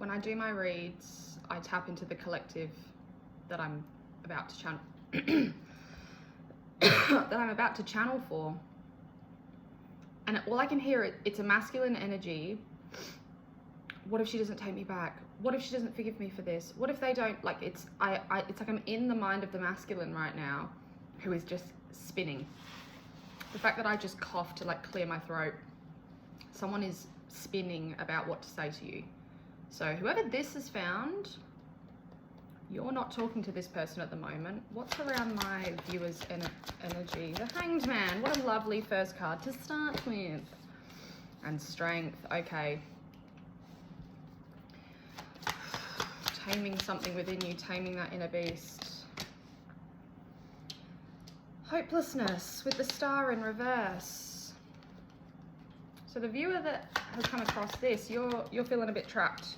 when I do my reads, I tap into the collective that I'm about to channel that I'm about to channel for. And all I can hear, it's a masculine energy. What if she doesn't take me back? What if she doesn't forgive me for this? What if they don't, like, it's like I'm in the mind of the masculine right now, who is just spinning. The fact that I just coughed to like clear my throat, someone is spinning about what to say to you. So whoever this has found, you're not talking to this person at the moment. What's around my viewer's energy? The Hanged Man. What a lovely first card to start with. And Strength. Okay. Taming something within you, taming that inner beast. Hopelessness with the Star in reverse. So the viewer that has come across this, you're feeling a bit trapped.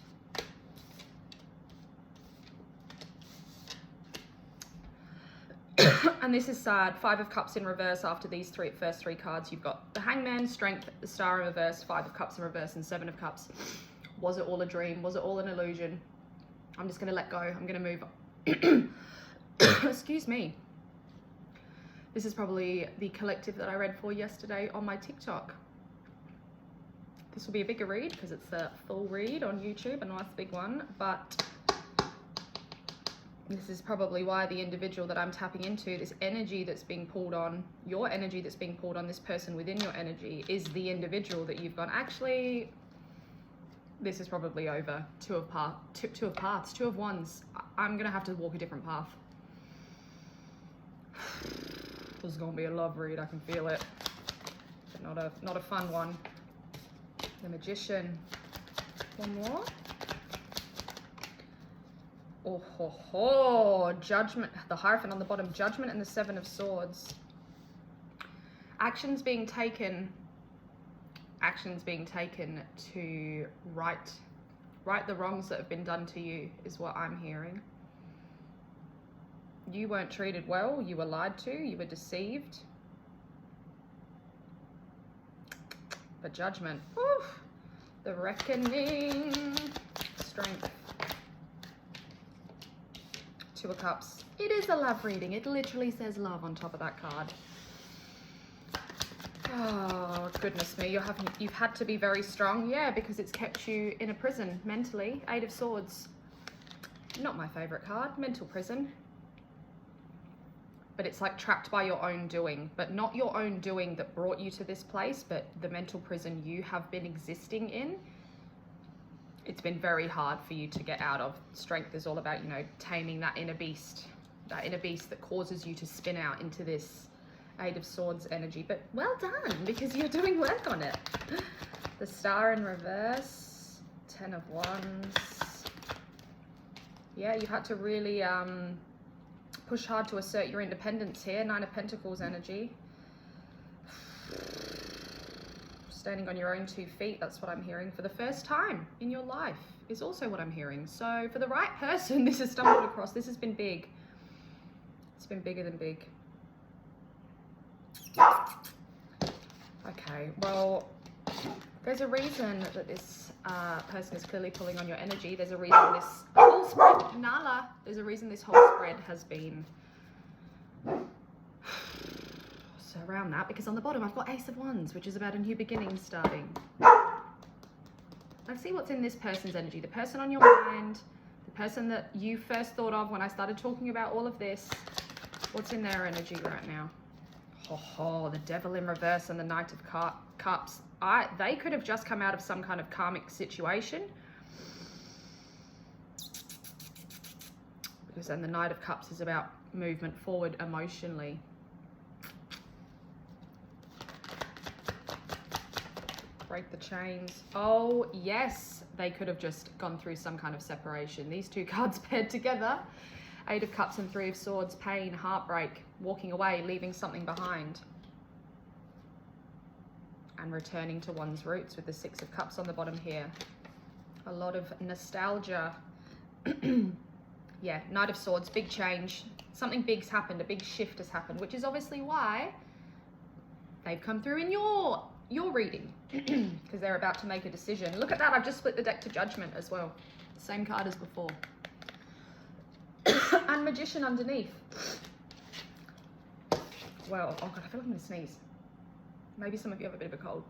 And this is sad. 5 of Cups in reverse after these first three cards. You've got the Hangman, Strength, the Star in reverse, 5 of Cups in reverse, and 7 of Cups. Was it all a dream? Was it all an illusion? I'm just going to let go. I'm going to move. Excuse me. This is probably the collective that I read for yesterday on my TikTok. This will be a bigger read because it's a full read on YouTube, a nice big one, but this is probably why the individual that I'm tapping into, this energy that's being pulled on, your energy that's being pulled on, this person within your energy is the individual that you've gone, actually, this is probably over. Two of paths, 2 of wands. I'm going to have to walk a different path. This is going to be a love read, I can feel it. But not a fun one. The Magician. One more. Oh ho ho, Judgment, the Hierophant on the bottom, Judgment and the 7 of Swords. Actions being taken to right the wrongs that have been done to you is what I'm hearing. You weren't treated well, you were lied to, you were deceived. But Judgment, oof, the Reckoning, Strength. 2 of Cups. It is a love reading. It literally says love on top of that card. Oh, goodness me. You've had to be very strong. Yeah, because it's kept you in a prison mentally. 8 of Swords. Not my favorite card. Mental prison. But it's like trapped by your own doing. But not your own doing that brought you to this place, but the mental prison you have been existing in. It's been very hard for you to get out of. Strength is all about, you know, taming that inner beast that causes you to spin out into this 8 of Swords energy. But well done, because you're doing work on it. The Star in reverse, 10 of Wands. Yeah, you've had to really push hard to assert your independence here. 9 of Pentacles energy. Standing on your own 2 feet, that's what I'm hearing. For the first time in your life is also what I'm hearing. So for the right person, this has stumbled across. This has been big. It's been bigger than big. Okay, well, there's a reason that this person is clearly pulling on your energy. There's a reason this whole spread, Nala, there's a reason this whole spread has been around that, because on the bottom I've got Ace of Wands, which is about a new beginning starting. Let's see what's in this person's energy. The person on your mind, the person that you first thought of when I started talking about all of this. What's in their energy right now? Ho ho, the Devil in reverse and the Knight of Cups. They could have just come out of some kind of karmic situation. Because then the Knight of Cups is about movement forward emotionally. Break the chains. Oh yes, they could have just gone through some kind of separation. These 2 cards paired together. 8 of Cups and 3 of Swords. Pain, heartbreak, walking away, leaving something behind. And returning to one's roots with the 6 of Cups on the bottom here. A lot of nostalgia. Yeah, Knight of Swords, big change. Something big's happened, a big shift has happened, which is obviously why they've come through in your reading. because they're about to make a decision. Look at that, I've just split the deck to Judgment as well. Same card as before. And Magician underneath. Well, oh God, I feel like I'm gonna sneeze. Maybe some of you have a bit of a cold.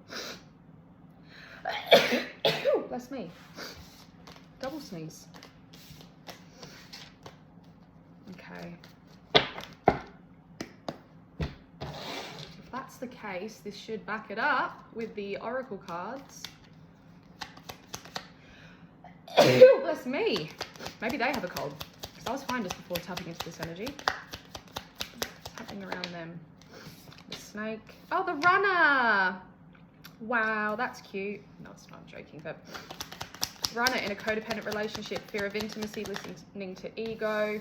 Bless me. Double sneeze. Okay. If that's the case, this should back it up with the Oracle cards. Bless me. Maybe they have a cold. Because I was fine just before tapping into this energy. Tapping around them. The snake. Oh, the runner. Wow, that's cute. No, it's not, I'm joking, but runner in a codependent relationship, fear of intimacy, listening to ego,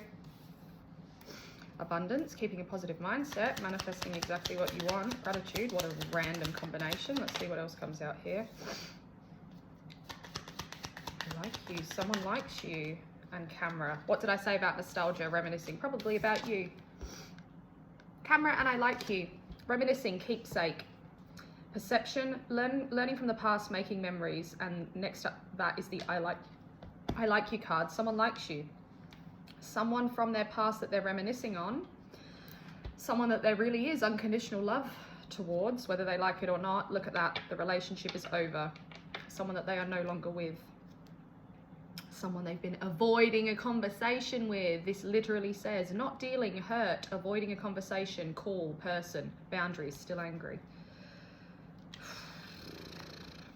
abundance, keeping a positive mindset, manifesting exactly what you want, gratitude, what a random combination. Let's see what else comes out here. I like you, someone likes you, and camera. What did I say about nostalgia, reminiscing? Probably about you. Camera and I like you. Reminiscing, keepsake. Perception, learning from the past, making memories, and next up that is the I like you card. Someone likes you. Someone from their past that they're reminiscing on. Someone that there really is unconditional love towards, whether they like it or not. Look at that, the relationship is over. Someone that they are no longer with. Someone they've been avoiding a conversation with. This literally says not dealing, hurt, avoiding a conversation, call, person, boundaries, still angry.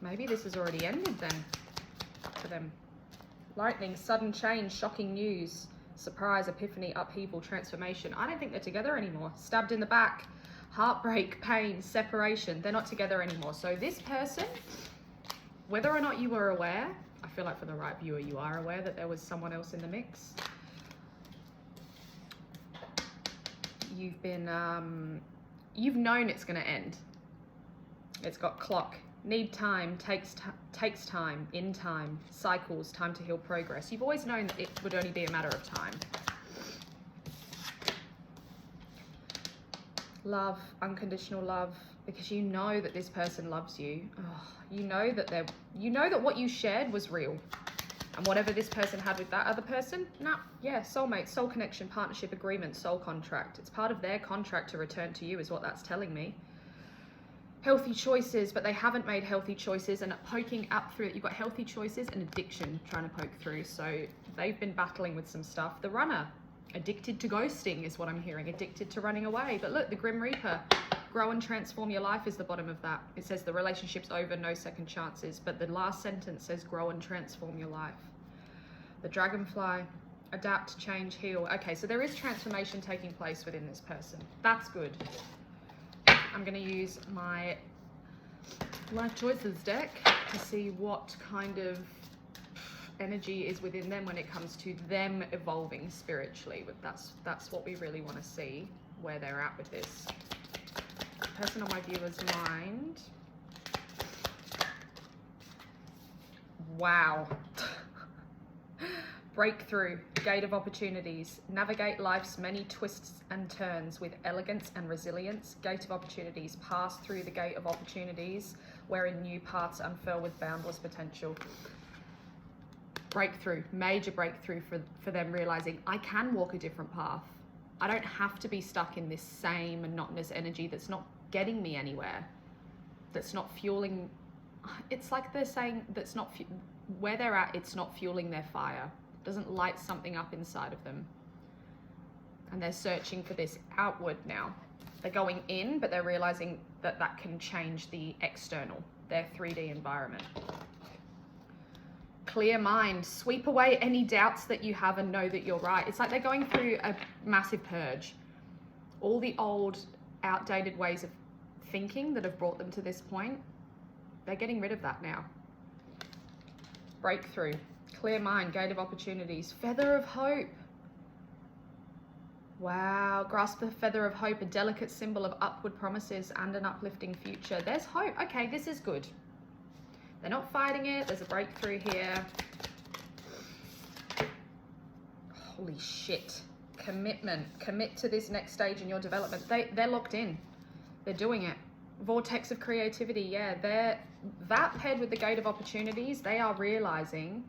Maybe this has already ended then for them. Lightning, sudden change, shocking news, surprise, epiphany, upheaval, transformation. I don't think they're together anymore. Stabbed in the back, heartbreak, pain, separation. They're not together anymore. So this person, whether or not you were aware, I feel like for the right viewer, you are aware that there was someone else in the mix. You've been, you've known it's going to end. It's got clock. Need time, takes time, in time, cycles, time to heal, progress. You've always known that it would only be a matter of time. Love, unconditional love, because you know that this person loves you. Oh, you know that what you shared was real. And whatever this person had with that other person, yeah, soulmate, soul connection, partnership, agreement, soul contract. It's part of their contract to return to you is what that's telling me. Healthy choices, but they haven't made healthy choices, and poking up through it, you've got healthy choices and addiction trying to poke through. So they've been battling with some stuff. The runner, addicted to ghosting is what I'm hearing, addicted to running away. But look, the Grim Reaper, grow and transform your life is the bottom of that. It says the relationship's over, no second chances, but the last sentence says grow and transform your life. The Dragonfly, adapt, change, heal. Okay, so there is transformation taking place within this person. That's good. I'm going to use my Life Choices deck to see what kind of energy is within them when it comes to them evolving spiritually. But that's what we really want to see, where they're at with this. Person on my viewer's mind. Wow. Breakthrough, gate of opportunities, navigate life's many twists and turns with elegance and resilience. Gate of opportunities, pass through the gate of opportunities, wherein new paths unfurl with boundless potential. Breakthrough, major breakthrough for them realizing I can walk a different path. I don't have to be stuck in this same monotonous energy that's not getting me anywhere, that's not fueling. It's like they're saying that's not where they're at, it's not fueling their fire. Doesn't light something up inside of them. And they're searching for this outward now. They're going in, but they're realizing that that can change the external, their 3D environment. Clear mind, sweep away any doubts that you have and know that you're right. It's like they're going through a massive purge. All the old, outdated ways of thinking that have brought them to this point, they're getting rid of that now. Breakthrough. Clear mind, gate of opportunities, feather of hope. Wow, grasp the feather of hope, a delicate symbol of upward promises and an uplifting future. There's hope. Okay, this is good. They're not fighting it. There's a breakthrough here. Holy shit. Commitment. Commit to this next stage in your development. They're locked in. They're doing it. Vortex of creativity, yeah. That paired with the gate of opportunities, they are realizing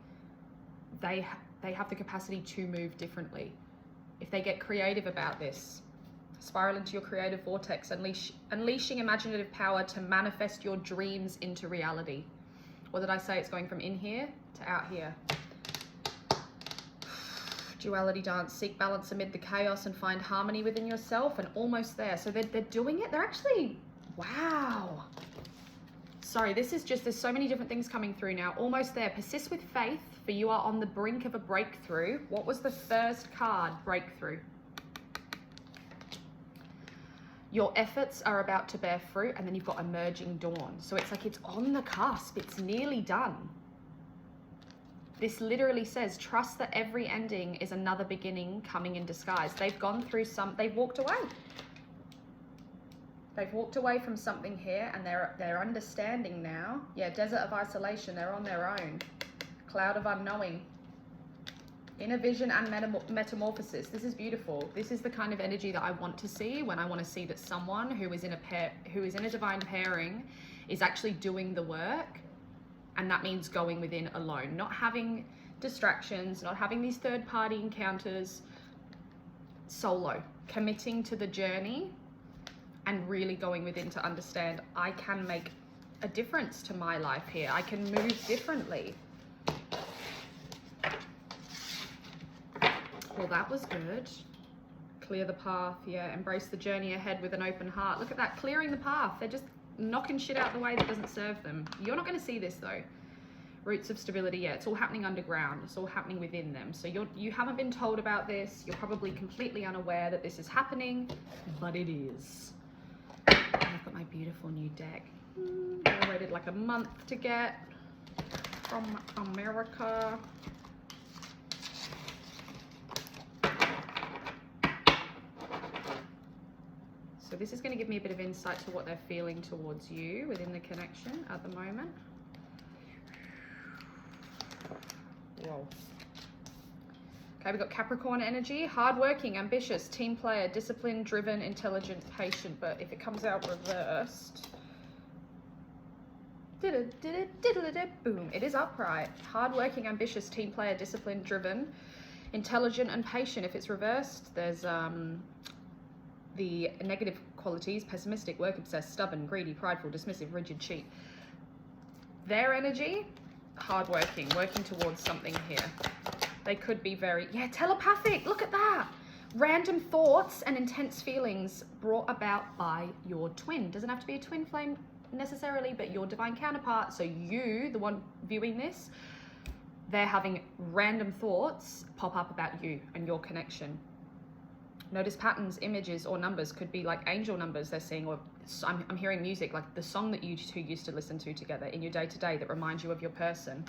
they have the capacity to move differently. If they get creative about this, spiral into your creative vortex, unleashing imaginative power to manifest your dreams into reality. What did I say? It's going from in here to out here. Duality dance, seek balance amid the chaos and find harmony within yourself, and almost there. So they're doing it. They're actually, wow. Sorry, this is just, there's so many different things coming through now. Almost there. Persist with faith, for you are on the brink of a breakthrough. What was the first card? Breakthrough. Your efforts are about to bear fruit, and then you've got emerging dawn. So it's like it's on the cusp. It's nearly done. This literally says, trust that every ending is another beginning coming in disguise. They've gone through they've walked away. They've walked away from something here, and they're understanding now. Yeah, desert of isolation, they're on their own. Cloud of unknowing. Inner vision and metamorphosis. This is beautiful. This is the kind of energy that I want to see when I want to see that someone who is in a divine pairing is actually doing the work. And that means going within alone, not having distractions, not having these third-party encounters, solo, committing to the journey and really going within to understand I can make a difference to my life here. I can move differently. Well, that was good. Clear the path, yeah. Embrace the journey ahead with an open heart. Look at that, clearing the path. They're just knocking shit out the way that doesn't serve them. You're not going to see this though. Roots of stability, yeah, it's all happening underground. It's all happening within them. So you haven't been told about this. You're probably completely unaware that this is happening, but it is. And I've got my beautiful new deck. I waited like a month to get from America. So this is going to give me a bit of insight to what they're feeling towards you within the connection at the moment. Whoa. Okay, we've got Capricorn energy, hardworking, ambitious, team player, disciplined, driven, intelligent, patient. But if it comes out reversed, boom, it is upright. Hardworking, ambitious, team player, disciplined, driven, intelligent, and patient. If it's reversed, there's the negative qualities: pessimistic, work obsessed, stubborn, greedy, prideful, dismissive, rigid, cheat. Their energy, hardworking, working towards something here. They could be very, yeah, telepathic. Look at that. Random thoughts and intense feelings brought about by your twin. Doesn't have to be a twin flame necessarily, but your divine counterpart. So you, the one viewing this, they're having random thoughts pop up about you and your connection. Notice patterns, images, or numbers. Could be like angel numbers they're seeing, or I'm hearing music, like the song that you two used to listen to together in your day-to-day that reminds you of your person.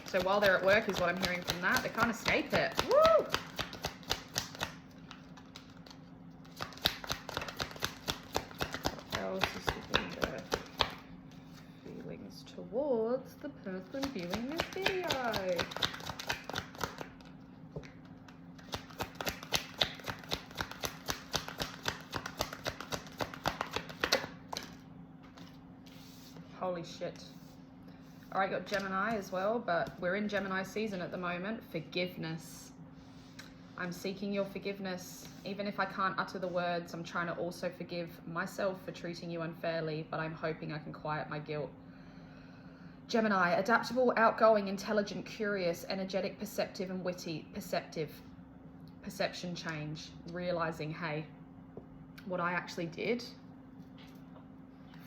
So while they're at work is what I'm hearing from that. They can't escape it. Woo! What else is within their feelings towards the person viewing this video? Holy shit. All right, got Gemini as well, but we're in Gemini season at the moment. Forgiveness. I'm seeking your forgiveness. Even if I can't utter the words, I'm trying to also forgive myself for treating you unfairly, but I'm hoping I can quiet my guilt. Gemini, adaptable, outgoing, intelligent, curious, energetic, perceptive, and witty. Perception change. Realizing, hey, what I actually did.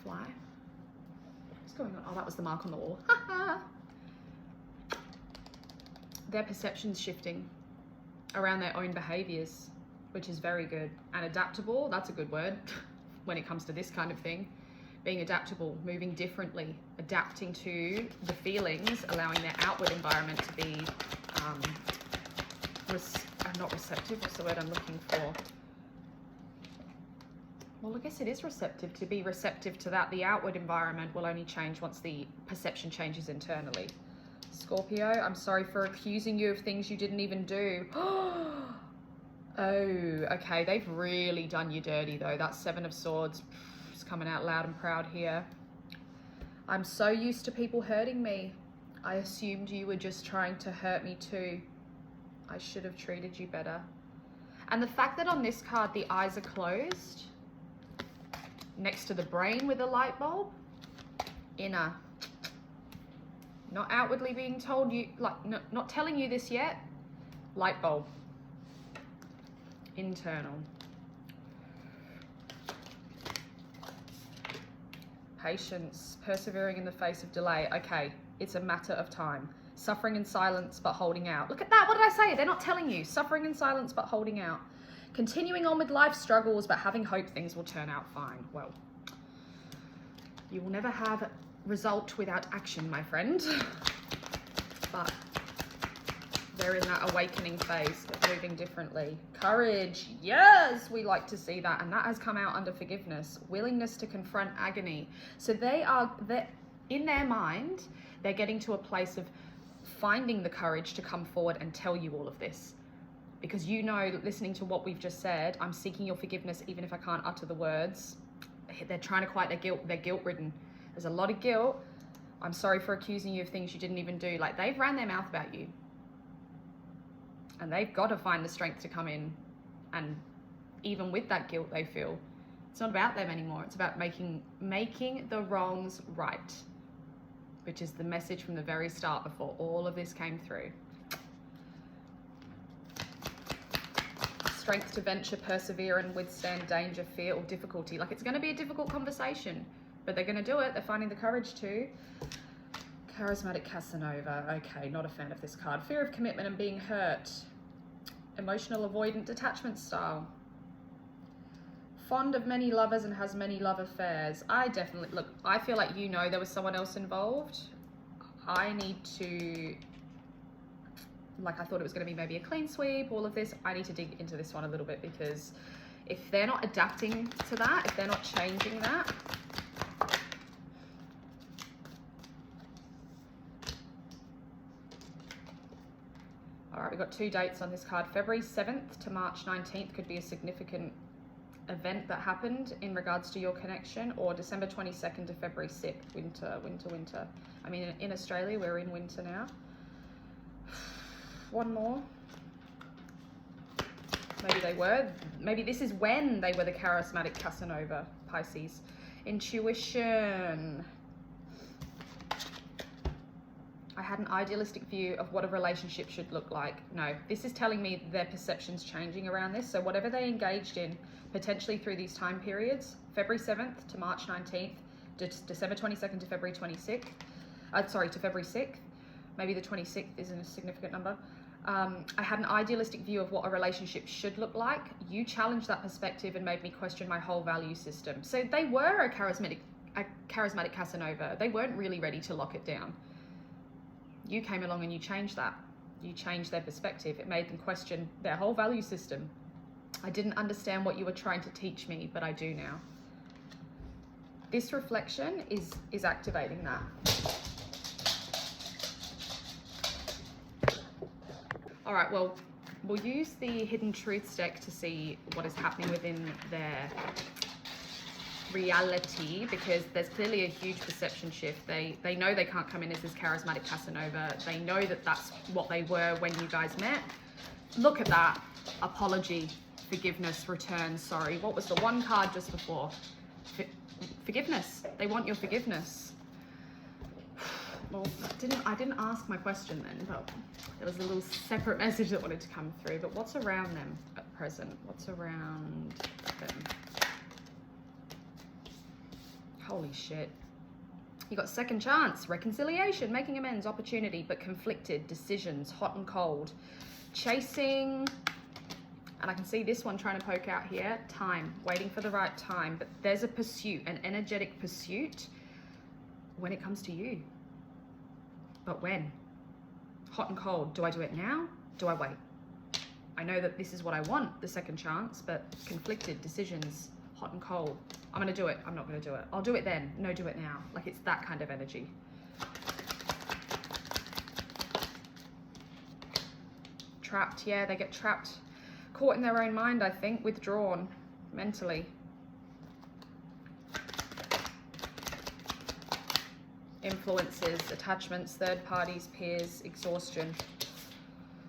Fly. Going on? Oh, that was the mark on the wall. Their perception's shifting around their own behaviors, which is very good. And adaptable, that's a good word when it comes to this kind of thing. Being adaptable, moving differently, adapting to the feelings, allowing their outward environment to be not receptive, what's the word I'm looking for? Well, I guess it is receptive. To be receptive to that, the outward environment will only change once the perception changes internally. Scorpio, I'm sorry for accusing you of things you didn't even do. Oh, okay. They've really done you dirty, though. That Seven of Swords is coming out loud and proud here. I'm so used to people hurting me. I assumed you were just trying to hurt me too. I should have treated you better. And the fact that on this card, the eyes are closed, next to the brain with a light bulb, inner. Not outwardly being told you, like, not telling you this yet. Light bulb. Internal. Patience. Persevering in the face of delay. Okay, it's a matter of time. Suffering in silence but holding out. Look at that. What did I say? They're not telling you. Suffering in silence but holding out. Continuing on with life's struggles but having hope things will turn out fine. Well, you will never have result without action, my friend. But they're in that awakening phase, but moving differently. Courage. Yes, we like to see that. And that has come out under forgiveness. Willingness to confront agony. So they're in their mind, they're getting to a place of finding the courage to come forward and tell you all of this. Because you know, listening to what we've just said, I'm seeking your forgiveness even if I can't utter the words. They're trying to quiet their guilt. They're guilt-ridden. There's a lot of guilt. I'm sorry for accusing you of things you didn't even do. Like, they've ran their mouth about you. And they've got to find the strength to come in. And even with that guilt they feel, it's not about them anymore. It's about making the wrongs right, which is the message from the very start before all of this came through. Strength to venture, persevere, and withstand danger, fear, or difficulty. Like, it's going to be a difficult conversation, but they're going to do it. They're finding the courage to. Charismatic Casanova. Okay, not a fan of this card. Fear of commitment and being hurt. Emotional avoidant detachment style. Fond of many lovers and has many love affairs. I definitely, look, I feel like you know there was someone else involved. I need to, like, I thought it was going to be maybe a clean sweep, all of this. I need to dig into this one a little bit, because if they're not adapting to that, if they're not changing that, all right, we've got 2 dates on this card. February 7th to March 19th could be a significant event that happened in regards to your connection, or December 22nd to February 6th, winter. I mean, in Australia, we're in winter now. One more. Maybe this is when they were the charismatic Casanova, Pisces. Intuition. I had an idealistic view of what a relationship should look like. No, this is telling me their perception's changing around this. So whatever they engaged in, potentially through these time periods, February 7th to March 19th, December 22nd to February 26th, to February 6th, maybe the 26th isn't a significant number. I had an idealistic view of what a relationship should look like. You challenged that perspective and made me question my whole value system. So they were a charismatic Casanova. They weren't really ready to lock it down. You came along and you changed that. You changed their perspective. It made them question their whole value system. I didn't understand what you were trying to teach me, but I do now. This reflection is activating that. All right, well, we'll use the Hidden Truths deck to see what is happening within their reality, because there's clearly a huge perception shift. They know they can't come in as this charismatic Casanova. They know that that's what they were when you guys met. Look at that. Apology, forgiveness, return, sorry. What was the one card just before? Forgiveness. They want your forgiveness. Well, I didn't ask my question then, but there was a little separate message that wanted to come through. But what's around them at present? What's around them? Holy shit. You got second chance, reconciliation, making amends, opportunity, but conflicted, decisions, hot and cold, chasing, and I can see this one trying to poke out here, time, waiting for the right time, but there's a pursuit, an energetic pursuit when it comes to you. But when? Hot and cold. Do I do it now? Do I wait? I know that this is what I want, the second chance, but conflicted, decisions, hot and cold. I'm going to do it. I'm not going to do it. I'll do it then. No, do it now. Like, it's that kind of energy. Trapped. Yeah, they get trapped. Caught in their own mind, I think. Withdrawn mentally. influences, attachments, third parties, peers, exhaustion,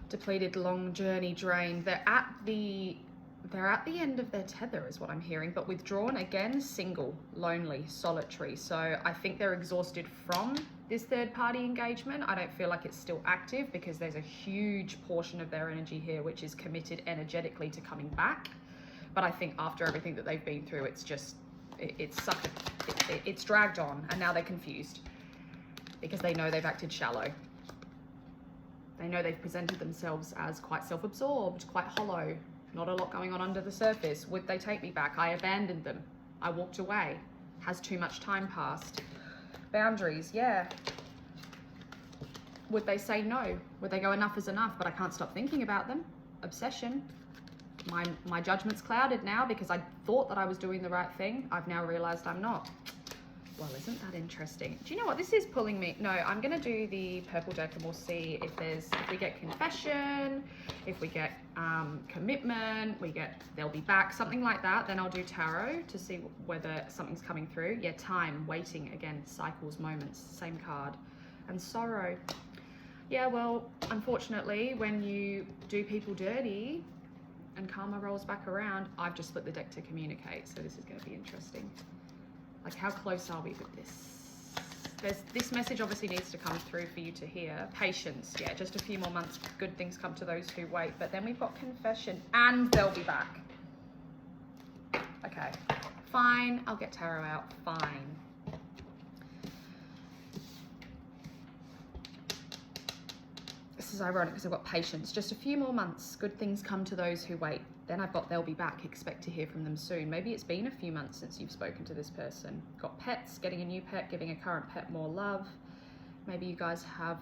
depleted, long journey, drained. They're at the end of their tether is what I'm hearing, but withdrawn again, single, lonely, solitary. So I think they're exhausted from this third party engagement. I don't feel like it's still active because there's a huge portion of their energy here which is committed energetically to coming back. But I think after everything that they've been through, it's just, it's dragged on, and now they're confused because they know they've acted shallow. They know they've presented themselves as quite self-absorbed, quite hollow, not a lot going on under the surface. Would they take me back? I abandoned them. I walked away. Has too much time passed? Boundaries, yeah. Would they say no? Would they go enough is enough, but I can't stop thinking about them? Obsession. My judgment's clouded now because I thought that I was doing the right thing. I've now realized I'm not. Well, isn't that interesting? Do you know what? This is pulling me. No, I'm going to do the purple deck and we'll see if we get confession, if we get commitment, they'll be back, something like that. Then I'll do tarot to see whether something's coming through. Yeah, time, waiting, again, cycles, moments, same card. And sorrow. Yeah, well, unfortunately, when you do people dirty and karma rolls back around, I've just split the deck to communicate. So this is going to be interesting. Like, how close are we with this? This message obviously needs to come through for you to hear. Patience, yeah, just a few more months. Good things come to those who wait. But then we've got confession, and they'll be back. Okay, fine. I'll get tarot out. Fine. This is ironic because I've got patience. Just a few more months. Good things come to those who wait. Then I've got they'll be back. Expect to hear from them soon. Maybe it's been a few months since you've spoken to this person. Got pets, getting a new pet, giving a current pet more love. Maybe you guys have,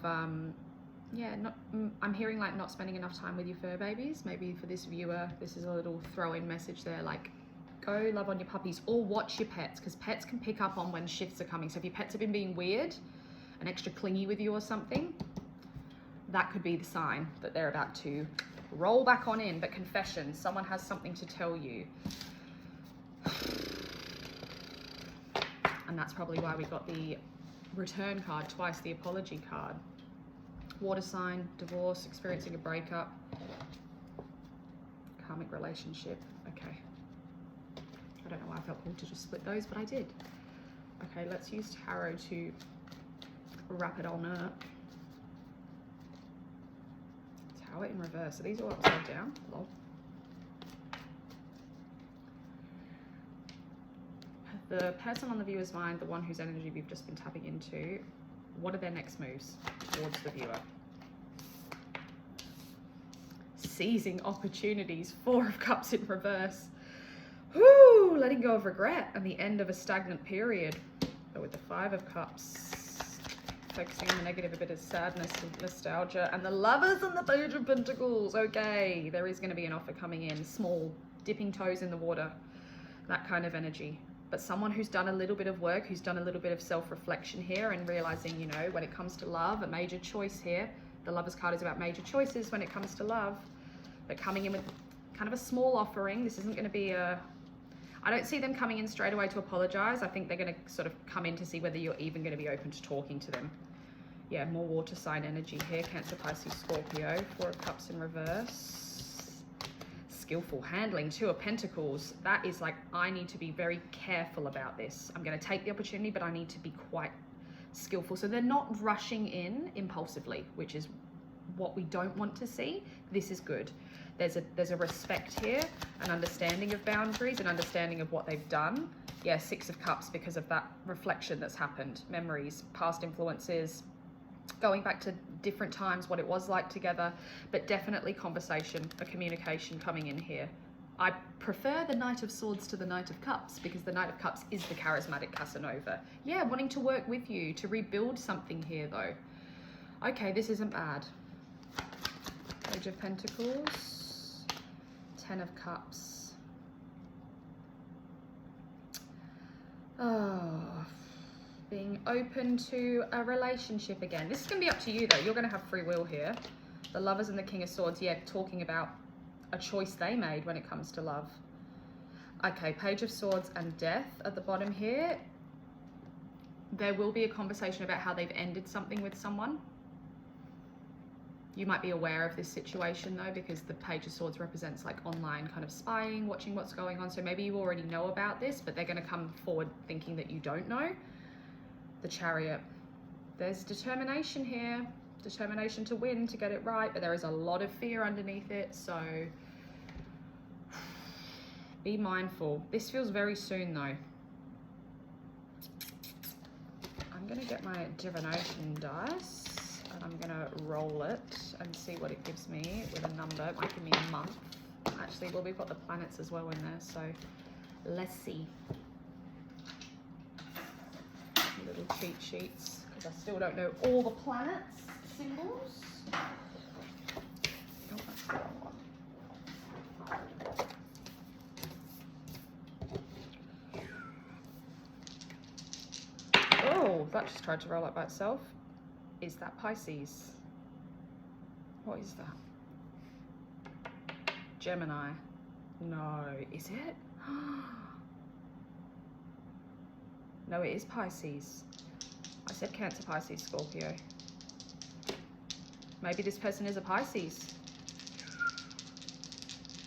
yeah, I'm hearing like not spending enough time with your fur babies. Maybe for this viewer, this is a little throw-in message there, like go love on your puppies or watch your pets, because pets can pick up on when shifts are coming. So if your pets have been being weird and extra clingy with you or something, that could be the sign that they're about to roll back on in. But confession, someone has something to tell you. And that's probably why we got the return card twice, the apology card. Water sign, divorce, experiencing a breakup, karmic relationship. Okay. I don't know why I felt called to just split those, but I did. Okay, let's use tarot to wrap it on up. Tower in reverse. So these are upside down. Lol. The person on the viewer's mind, the one whose energy we've just been tapping into, what are their next moves towards the viewer? Seizing opportunities. 4 of Cups in reverse. Whoo! Letting go of regret and the end of a stagnant period. But with the 5 of Cups, focusing on the negative, a bit of sadness and nostalgia. And the Lovers and the Page of Pentacles. Okay, there is going to be an offer coming in. Small, dipping toes in the water. That kind of energy. But someone who's done a little bit of work, who's done a little bit of self-reflection here and realizing, you know, when it comes to love, a major choice here. The Lovers card is about major choices when it comes to love. But coming in with kind of a small offering. This isn't going to be a... I don't see them coming in straight away to apologize. I think they're going to sort of come in to see whether you're even going to be open to talking to them. Yeah, more water sign energy here. Cancer, Pisces, Scorpio. 4 of Cups in reverse. Skillful handling. 2 of Pentacles. That is like, I need to be very careful about this. I'm going to take the opportunity, but I need to be quite skillful. So they're not rushing in impulsively, which is what we don't want to see. This is good. There's a respect here, an understanding of boundaries, an understanding of what they've done. Yeah, 6 of Cups because of that reflection that's happened. Memories, past influences, going back to different times, what it was like together, but definitely conversation, a communication coming in here. I prefer the Knight of Swords to the Knight of Cups because the Knight of Cups is the charismatic Casanova. Yeah, wanting to work with you, to rebuild something here though. Okay, this isn't bad. Page of Pentacles. 10 of Cups. Oh, being open to a relationship again. This is going to be up to you though. You're going to have free will here. The Lovers and the King of Swords, yeah, talking about a choice they made when it comes to love. Okay, Page of Swords and Death at the bottom here. There will be a conversation about how they've ended something with someone. You might be aware of this situation though, because the Page of Swords represents like online kind of spying, watching what's going on. So maybe you already know about this, but they're going to come forward thinking that you don't know. The Chariot. There's determination here. Determination to win, to get it right, but there is a lot of fear underneath it. So be mindful. This feels very soon though. I'm going to get my divination dice and I'm going to roll it and see what it gives me with a number. It might give me a month. Actually, well, we've got the planets as well in there, so let's see. Little cheat sheets, because I still don't know all the planets symbols. Oh, that's the wrong one. Oh, that just tried to roll up by itself. Is that Pisces? What is that? Gemini. No, is it? No, it is Pisces. I said Cancer, Pisces, Scorpio. Maybe this person is a Pisces.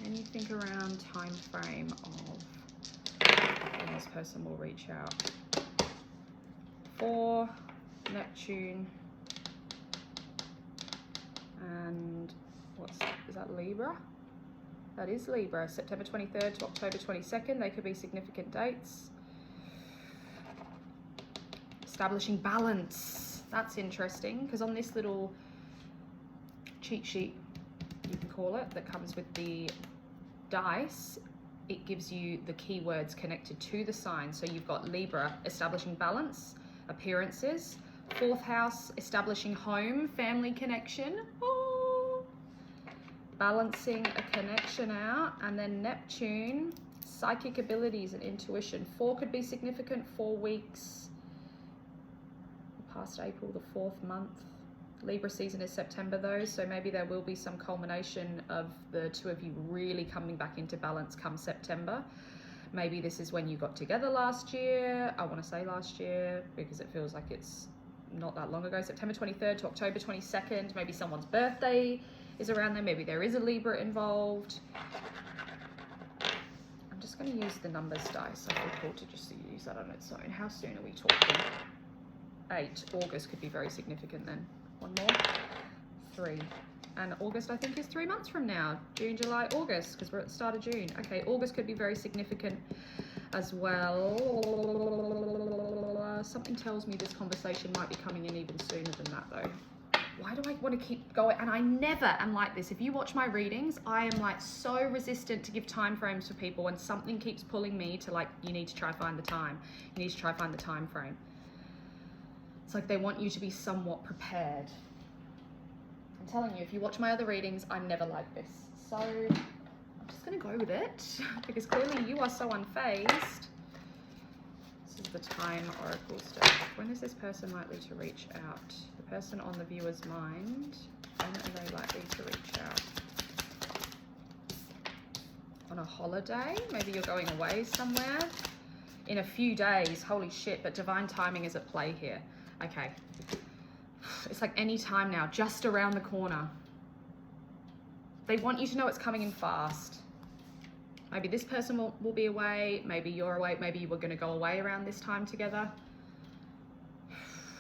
Anything around time frame of when this person will reach out? 4, Neptune, and is that Libra? That is Libra. September 23rd to October 22nd. They could be significant dates. Establishing balance. That's interesting, because on this little cheat sheet, you can call it, that comes with the dice, it gives you the keywords connected to the sign. So you've got Libra, establishing balance, appearances. 4th house, establishing home, family connection. Oh. Balancing a connection out. And then Neptune, psychic abilities and intuition. 4 could be significant, 4 weeks. Past April, the 4th month. Libra season is September though, so maybe there will be some culmination of the two of you really coming back into balance come September. Maybe this is when you got together last year. I want to say last year because it feels like it's not that long ago. September 23rd to October 22nd. Maybe someone's birthday is around there. Maybe there is a Libra involved. I'm just going to use the numbers dice. I feel cool to just use that on its own. How soon are we talking? 8. August could be very significant then. 1 more. 3. And August, I think, is 3 months from now. June, July, August, because we're at the start of June. Okay, August could be very significant as well. Something tells me this conversation might be coming in even sooner than that, though. Why do I want to keep going? And I never am like this. If you watch my readings, I am like so resistant to give time frames for people, and something keeps pulling me to like, you need to try find the time. You need to try find the time frame. It's like they want you to be somewhat prepared. I'm telling you, if you watch my other readings, I'm never like this. So I'm just going to go with it because clearly you are so unfazed. This is the Time Oracle stuff. When is this person likely to reach out? The person on the viewer's mind. When are they likely to reach out? On a holiday? Maybe you're going away somewhere? In a few days. Holy shit, but divine timing is at play here. Okay. It's like any time now, just around the corner. They want you to know it's coming in fast. Maybe this person will be away. Maybe you're away. Maybe you were going to go away around this time together.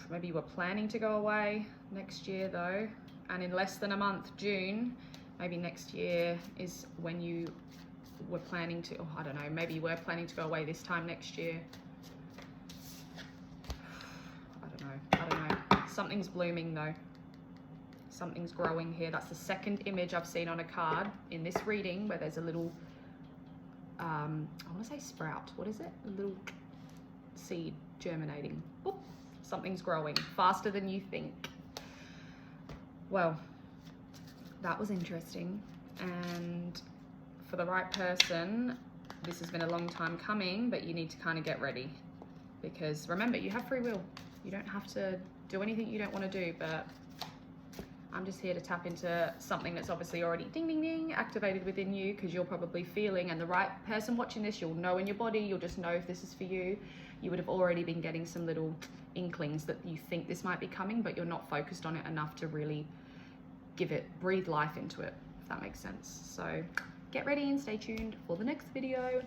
Maybe you were planning to go away next year though. And in less than a month, June, maybe next year is when you were planning to, oh, I don't know, maybe you were planning to go away this time next year. I don't know. Something's blooming though. Something's growing here. That's the second image I've seen on a card in this reading where there's a little, I want to say sprout. What is it? A little seed germinating. Oop. Something's growing faster than you think. Well, that was interesting. And for the right person, this has been a long time coming, but you need to kind of get ready. Because remember, you have free will. You don't have to do anything you don't want to do, but I'm just here to tap into something that's obviously already ding, ding, ding, activated within you because you're probably feeling, and the right person watching this, you'll know in your body, you'll just know if this is for you. you would have already been getting some little inklings that you think this might be coming, but you're not focused on it enough to really breathe life into it, if that makes sense. So get ready and stay tuned for the next video.